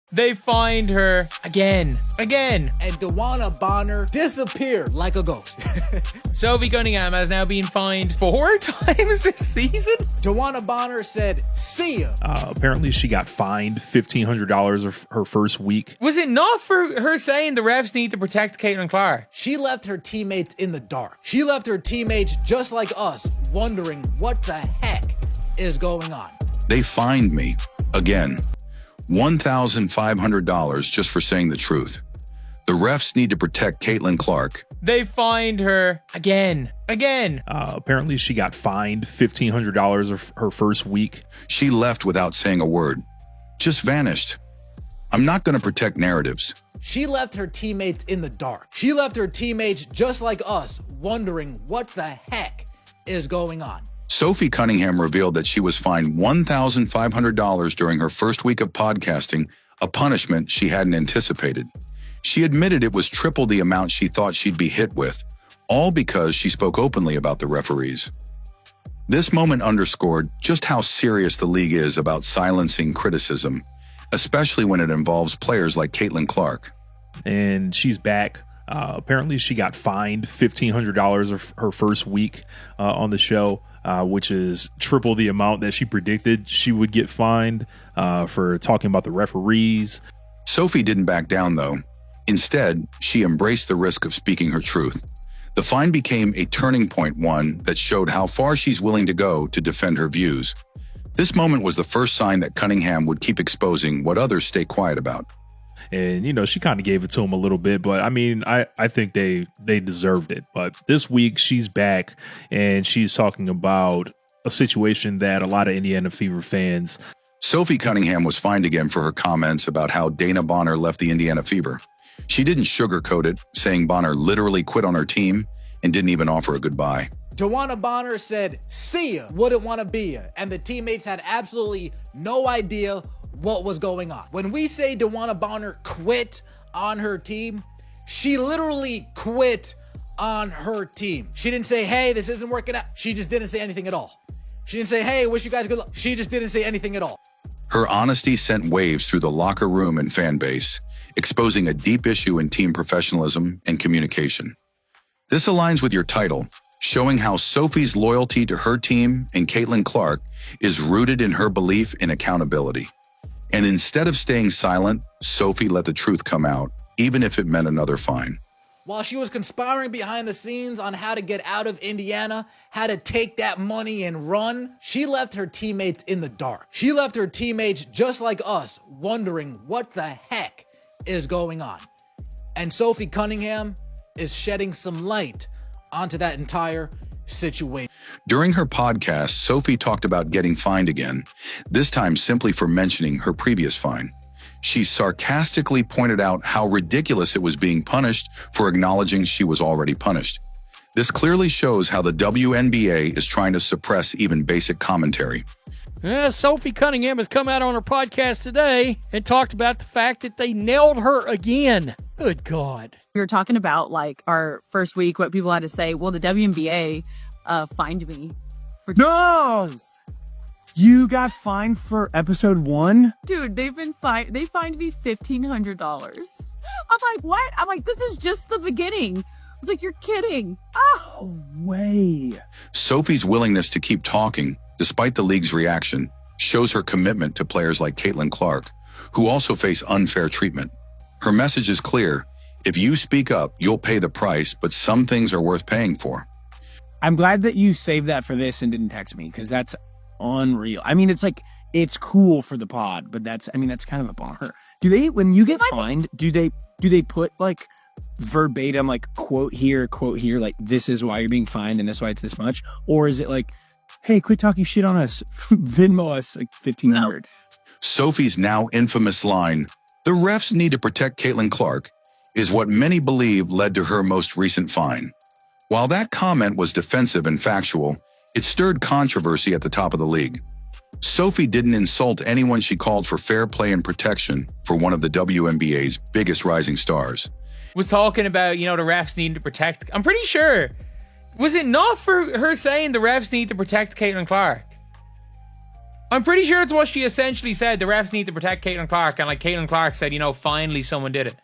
They find her again. And Dewana Bonner disappeared like a ghost. Sophie Cunningham has now been fined 4 times this season. Dewana Bonner said, "See ya." Apparently she got fined $1,500 her first week. Was it not for her saying the refs need to protect Caitlin Clark? She left her teammates in the dark. She left her teammates just like us, wondering what the heck is going on. They fined me again. $1,500 just for saying the truth. The refs need to protect Caitlin Clark. They find her again. Apparently she got fined $1,500 her first week. She left without saying a word. Just vanished. I'm not going to protect narratives. She left her teammates in the dark. She left her teammates just like us, wondering what the heck is going on. Sophie Cunningham revealed that she was fined $1,500 during her first week of podcasting, a punishment she hadn't anticipated. She admitted it was triple the amount she thought she'd be hit with, all because she spoke openly about the referees. This moment underscored just how serious the league is about silencing criticism, especially when it involves players like Caitlin Clark. And she's back. Apparently she got fined $1,500 her first week on the show, which is triple the amount that she predicted she would get fined for talking about the referees. Sophie didn't back down, though. Instead, she embraced the risk of speaking her truth. The fine became a turning point, one that showed how far she's willing to go to defend her views. This moment was the first sign that Cunningham would keep exposing what others stay quiet about. And, you know, she kind of gave it to him a little bit, but I mean, I think they deserved it. But this week she's back and she's talking about a situation that a lot of Indiana Fever fans. Sophie Cunningham was fined again for her comments about how Dana Bonner left the Indiana Fever. She didn't sugarcoat it, saying Bonner literally quit on her team and didn't even offer a goodbye. Dewana Bonner said, "See ya, wouldn't want to be ya," and the teammates had absolutely no idea what was going on. When we say Dewana Bonner quit on her team, she literally quit on her team. She didn't say, "Hey, this isn't working out." She just didn't say anything at all. She didn't say, "Hey, wish you guys good luck." She just didn't say anything at all. Her honesty sent waves through the locker room and fan base, exposing a deep issue in team professionalism and communication. This aligns with your title, showing how Sophie's loyalty to her team and Caitlin Clark is rooted in her belief in accountability. And instead of staying silent, Sophie let the truth come out, even if it meant another fine. While she was conspiring behind the scenes on how to get out of Indiana, how to take that money and run, she left her teammates in the dark. She left her teammates just like us, wondering what the heck is going on. And Sophie Cunningham is shedding some light onto that entire situation. During her podcast, Sophie talked about getting fined again, this time simply for mentioning her previous fine. She sarcastically pointed out how ridiculous it was being punished for acknowledging she was already punished. This clearly shows how the WNBA is trying to suppress even basic commentary. Sophie Cunningham has come out on her podcast today and talked about the fact that they nailed her again. Good God. We were talking about, like, our first week, what people had to say. Well, the WNBA fined me. No! You got fined for episode 1? Dude, they fined me $1,500. I'm like, what? I'm like, this is just the beginning. I was like, you're kidding. Oh, way. Sophie's willingness to keep talking, despite the league's reaction, shows her commitment to players like Caitlin Clark, who also face unfair treatment. Her message is clear. If you speak up, you'll pay the price, but some things are worth paying for. I'm glad that you saved that for this and didn't text me, because that's unreal. I mean, it's like, it's cool for the pod, but that's kind of a bummer. Do they, when you get fined, do they put like verbatim, like quote here, like this is why you're being fined and this is why it's this much? Or is it like, hey, quit talking shit on us, Venmo us like $1,500? No. Sophie's now infamous line, "The refs need to protect Caitlin Clark," is what many believe led to her most recent fine. While that comment was defensive and factual, it stirred controversy at the top of the league. Sophie didn't insult anyone. She called for fair play and protection for one of the WNBA's biggest rising stars. Was talking about, the refs need to protect. I'm pretty sure. Was it not for her saying the refs need to protect Caitlin Clark? I'm pretty sure it's what she essentially said. The refs need to protect Caitlin Clark. And like Caitlin Clark said, finally someone did it.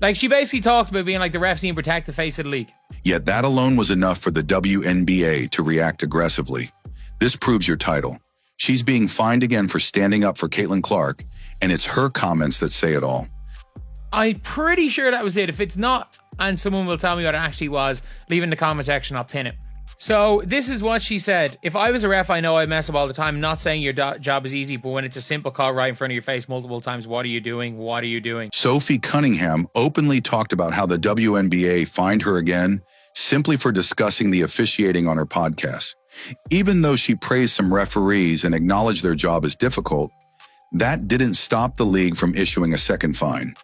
Like she basically talked about being like the refs need to protect the face of the league. Yet that alone was enough for the WNBA to react aggressively. This proves your title. She's being fined again for standing up for Caitlin Clark, and it's her comments that say it all. I'm pretty sure that was it. If it's not, and someone will tell me what it actually was, leave it in the comment section, I'll pin it. So this is what she said. If I was a ref, I know I mess up all the time. I'm not saying your job is easy, but when it's a simple call right in front of your face multiple times, what are you doing? What are you doing? Sophie Cunningham openly talked about how the WNBA fined her again simply for discussing the officiating on her podcast. Even though she praised some referees and acknowledged their job is difficult, that didn't stop the league from issuing a second fine.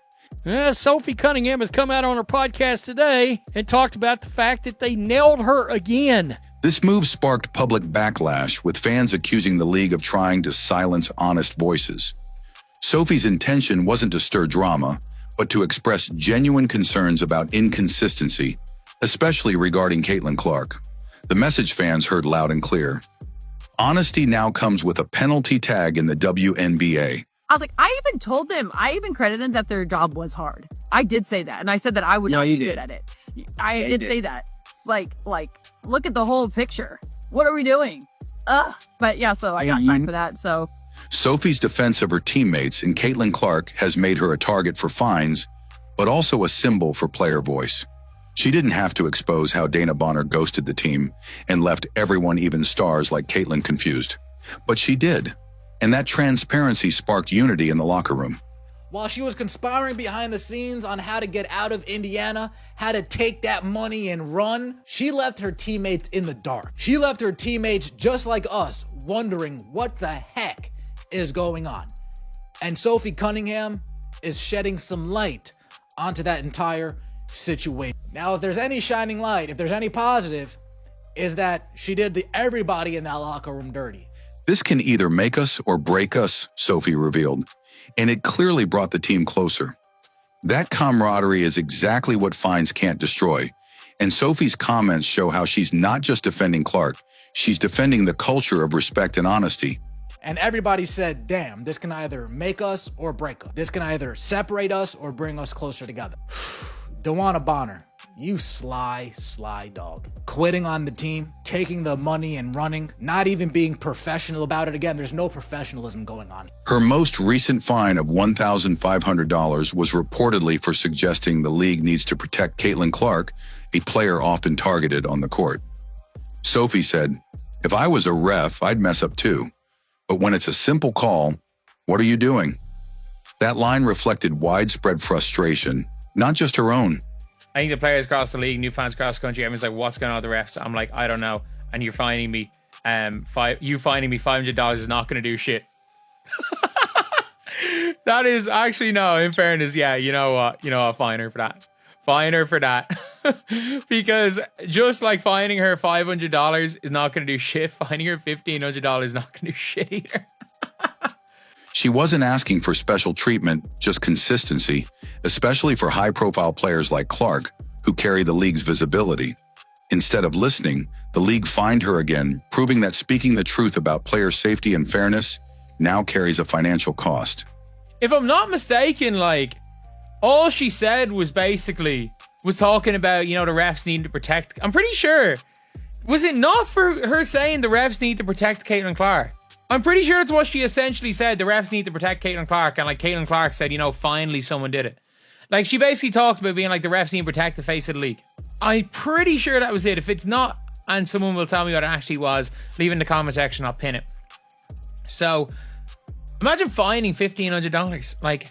Sophie Cunningham has come out on her podcast today and talked about the fact that they nailed her again. This move sparked public backlash, with fans accusing the league of trying to silence honest voices. Sophie's intention wasn't to stir drama, but to express genuine concerns about inconsistency, especially regarding Caitlin Clark. The message fans heard loud and clear. Honesty now comes with a penalty tag in the WNBA. I was like, I even credited them that their job was hard. I did say that. And I said that I would not be good at it. I did say that. Like, look at the whole picture. What are we doing? But yeah, so I got fined for that, so. Sophie's defense of her teammates and Caitlin Clark has made her a target for fines, but also a symbol for player voice. She didn't have to expose how Dana Bonner ghosted the team and left everyone, even stars like Caitlin, confused. But she did. And that transparency sparked unity in the locker room. While she was conspiring behind the scenes on how to get out of Indiana, how to take that money and run, she left her teammates in the dark. She left her teammates just like us, wondering what the heck is going on. And Sophie Cunningham is shedding some light onto that entire situation. Now, if there's any shining light, if there's any positive, is that she did everybody in that locker room dirty. This can either make us or break us, Sophie revealed, and it clearly brought the team closer. That camaraderie is exactly what fines can't destroy, and Sophie's comments show how she's not just defending Clark, she's defending the culture of respect and honesty. And everybody said, damn, this can either make us or break us. This can either separate us or bring us closer together. DeWanna Bonner, you sly dog. Quitting on the team, taking the money and running, not even being professional about it. Again, there's no professionalism going on. Her most recent fine of $1,500 was reportedly for suggesting the league needs to protect Caitlin Clark, a player often targeted on the court. Sophie said, if I was a ref, I'd mess up too. But when it's a simple call, what are you doing? That line reflected widespread frustration, not just her own. I think the players across the league, new fans across the country, everyone's like, what's going on with the refs? I'm like, I don't know. And you're fining me. You fining me $500 is not going to do shit. That is actually, no, in fairness, yeah, you know what? I'll fine her for that. Fine her for that. Because just like fining her $500 is not going to do shit, fining her $1,500 is not going to do shit either. She wasn't asking for special treatment, just consistency, especially for high-profile players like Clark, who carry the league's visibility. Instead of listening, the league fined her again, proving that speaking the truth about player safety and fairness now carries a financial cost. If I'm not mistaken, all she said was talking about, the refs needing to protect. I'm pretty sure. Was it not for her saying the refs need to protect Caitlin Clark? I'm pretty sure it's what she essentially said. The refs need to protect Caitlin Clark. And Caitlin Clark said, finally someone did it. She basically talked about being the refs need to protect the face of the league. I'm pretty sure that was it. If it's not, and someone will tell me what it actually was, leave it in the comment section, I'll pin it. So, imagine fining $1,500.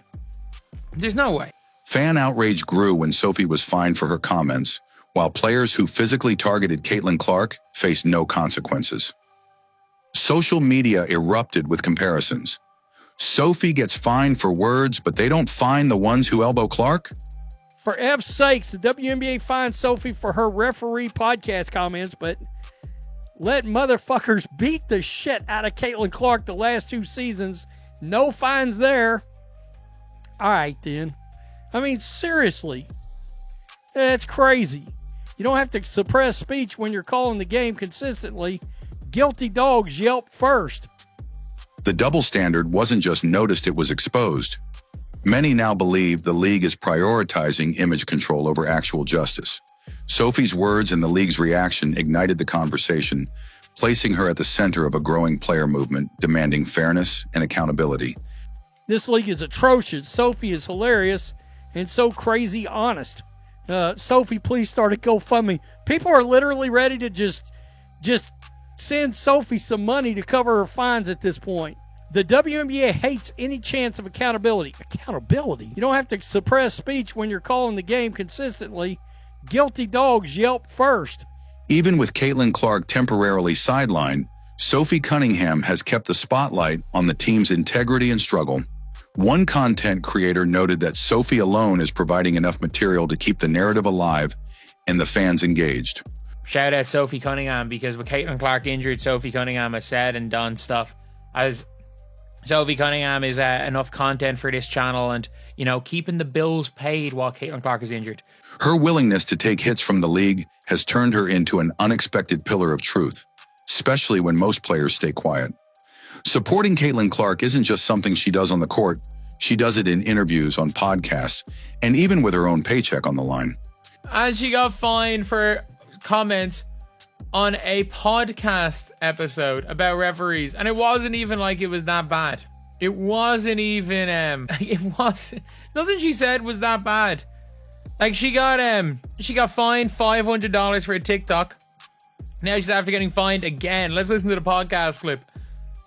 There's no way. Fan outrage grew when Sophie was fined for her comments, while players who physically targeted Caitlin Clark faced no consequences. Social media erupted with comparisons. Sophie gets fined for words, but they don't fine the ones who elbow Clark? For F's sakes, the WNBA fined Sophie for her referee podcast comments, but let motherfuckers beat the shit out of Caitlin Clark the last 2 seasons. No fines there. All right, then. Seriously. That's crazy. You don't have to suppress speech when you're calling the game consistently. Guilty dogs yelp first. The double standard wasn't just noticed, it was exposed. Many now believe the league is prioritizing image control over actual justice. Sophie's words and the league's reaction ignited the conversation, placing her at the center of a growing player movement demanding fairness and accountability. This league is atrocious. Sophie is hilarious and so crazy honest. Sophie, please start a GoFundMe. People are literally ready to just send Sophie some money to cover her fines at this point. The WNBA hates any chance of accountability. Accountability? You don't have to suppress speech when you're calling the game consistently. Guilty dogs yelp first. Even with Caitlin Clark temporarily sidelined, Sophie Cunningham has kept the spotlight on the team's integrity and struggle. One content creator noted that Sophie alone is providing enough material to keep the narrative alive and the fans engaged. Shout out Sophie Cunningham, because with Caitlin Clark injured, Sophie Cunningham has said and done stuff. As Sophie Cunningham is enough content for this channel and, you know, keeping the bills paid while Caitlin Clark is injured. Her willingness to take hits from the league has turned her into an unexpected pillar of truth, especially when most players stay quiet. Supporting Caitlin Clark isn't just something she does on the court. She does it in interviews, on podcasts, and even with her own paycheck on the line. And she got fined for comments on a podcast episode about referees, and it wasn't even like it was that bad. It wasn't even nothing she said was that bad. Like, she got fined $500 for a TikTok. Now she's after getting fined again. Let's listen to the podcast clip.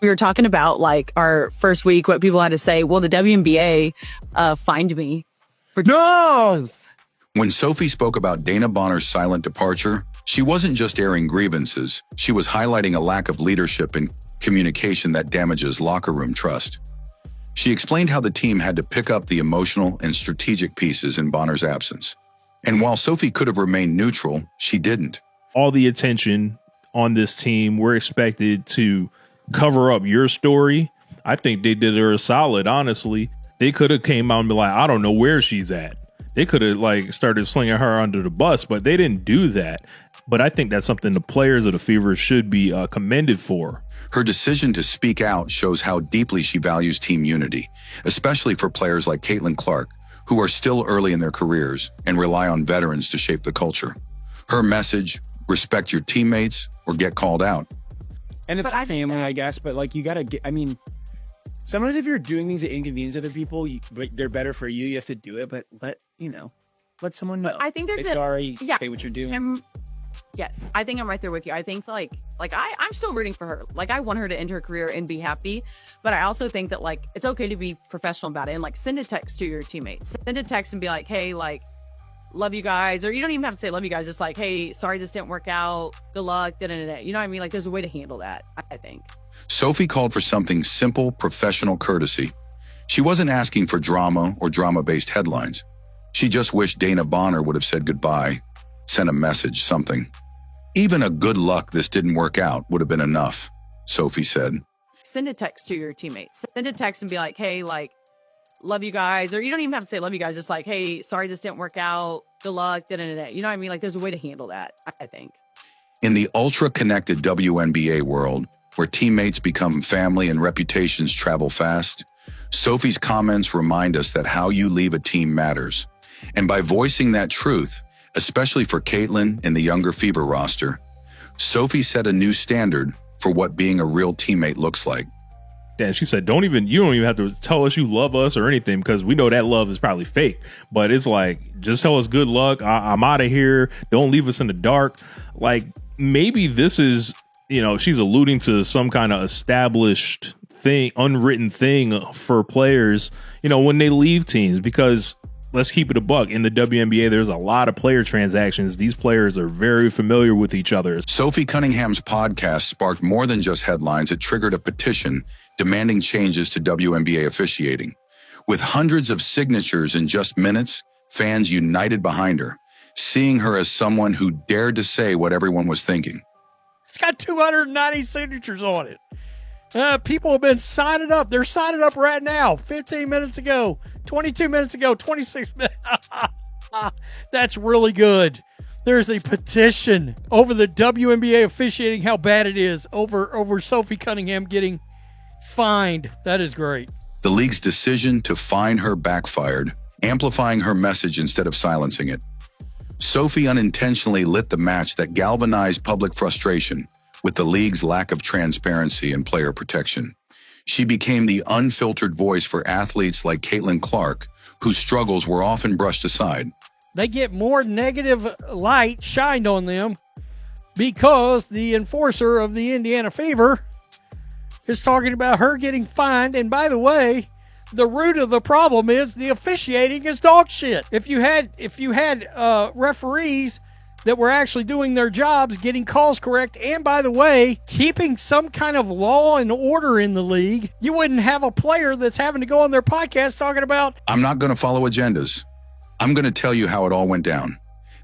We were talking about like our first week, what people had to say. Well, the WNBA fined me for dogs. When Sophie spoke about Dana Bonner's silent departure, she wasn't just airing grievances. She was highlighting a lack of leadership and communication that damages locker room trust. She explained how the team had to pick up the emotional and strategic pieces in Bonner's absence. And while Sophie could have remained neutral, she didn't. All the attention on this team, we're expected to cover up your story. I think they did her a solid, honestly. They could have came out and be like, I don't know where she's at. They could have like started slinging her under the bus, but they didn't do that. But I think that's something the players of the Fever should be commended for. Her decision to speak out shows how deeply she values team unity, especially for players like Caitlin Clark, who are still early in their careers and rely on veterans to shape the culture. Her message, respect your teammates or get called out. And it's family, I guess, but like you gotta get, I mean, sometimes if you're doing things that inconvenience other people, but they're better for you, you have to do it, but let someone know. I think there's sorry, say what you're doing. Yes, I think I'm right there with you. I think like I'm still rooting for her. Like, I want her to end her career and be happy, but I also think that like it's okay to be professional about it and like send a text to your teammates. Send a text and be like, hey, like, love you guys, or you don't even have to say love you guys. Just like, hey, sorry this didn't work out. Good luck. Da-da-da-da. You know what I mean? Like, there's a way to handle that, I think. Sophie called for something simple, professional courtesy. She wasn't asking for drama or drama-based headlines. She just wished Dana Bonner would have said goodbye, sent a message, something. Even a good luck this didn't work out would have been enough, Sophie said. Send a text to your teammates. Send a text and be like, hey, like, love you guys, or you don't even have to say love you guys. Just like, hey, sorry this didn't work out. Good luck. Da-da-da-da. You know what I mean? Like, there's a way to handle that, I think. In the ultra-connected WNBA world, where teammates become family and reputations travel fast, Sophie's comments remind us that how you leave a team matters. And by voicing that truth, especially for Caitlin and the younger Fever roster, Sophie set a new standard for what being a real teammate looks like. Yeah, she said, you don't even have to tell us you love us or anything, because we know that love is probably fake. But it's like, just tell us good luck. I'm out of here. Don't leave us in the dark. Like, maybe this is, she's alluding to some kind of established thing, unwritten thing for players, when they leave teams, because let's keep it a buck. In the WNBA, there's a lot of player transactions. These players are very familiar with each other. Sophie Cunningham's podcast sparked more than just headlines. It triggered a petition demanding changes to WNBA officiating. With hundreds of signatures in just minutes, fans united behind her, seeing her as someone who dared to say what everyone was thinking. It's got 290 signatures on it. People have been signing up. They're signing up right now. 15 minutes ago, 22 minutes ago, 26 minutes. That's really good. There's a petition over the WNBA officiating, how bad it is, over Sophie Cunningham getting FINED. That is great. The league's decision to fine her backfired, amplifying her message instead of silencing it. Sophie unintentionally lit the match that galvanized public frustration with the league's lack of transparency and player protection. She became the unfiltered voice for athletes like Caitlin Clark, whose struggles were often brushed aside. They get more negative light shined on them because the enforcer of the Indiana Fever is talking about her getting fined. And by the way, the root of the problem is the officiating is dog shit. If you had referees that were actually doing their jobs, getting calls correct, and by the way, keeping some kind of law and order in the league, you wouldn't have a player that's having to go on their podcast talking about, I'm not going to follow agendas. I'm going to tell you how it all went down.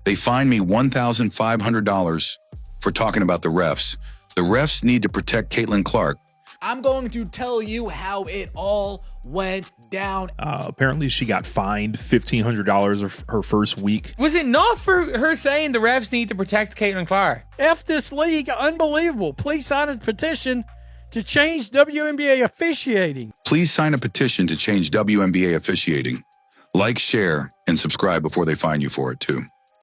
They fined me $1,500 for talking about the refs. The refs need to protect Caitlin Clark. I'm going to tell you how it all went down. Apparently, she got fined $1,500 her first week. Was it not for her saying the refs need to protect Caitlin Clark? F this league, unbelievable. Please sign a petition to change WNBA officiating. Please sign a petition to change WNBA officiating. Like, share, and subscribe before they fine you for it, too.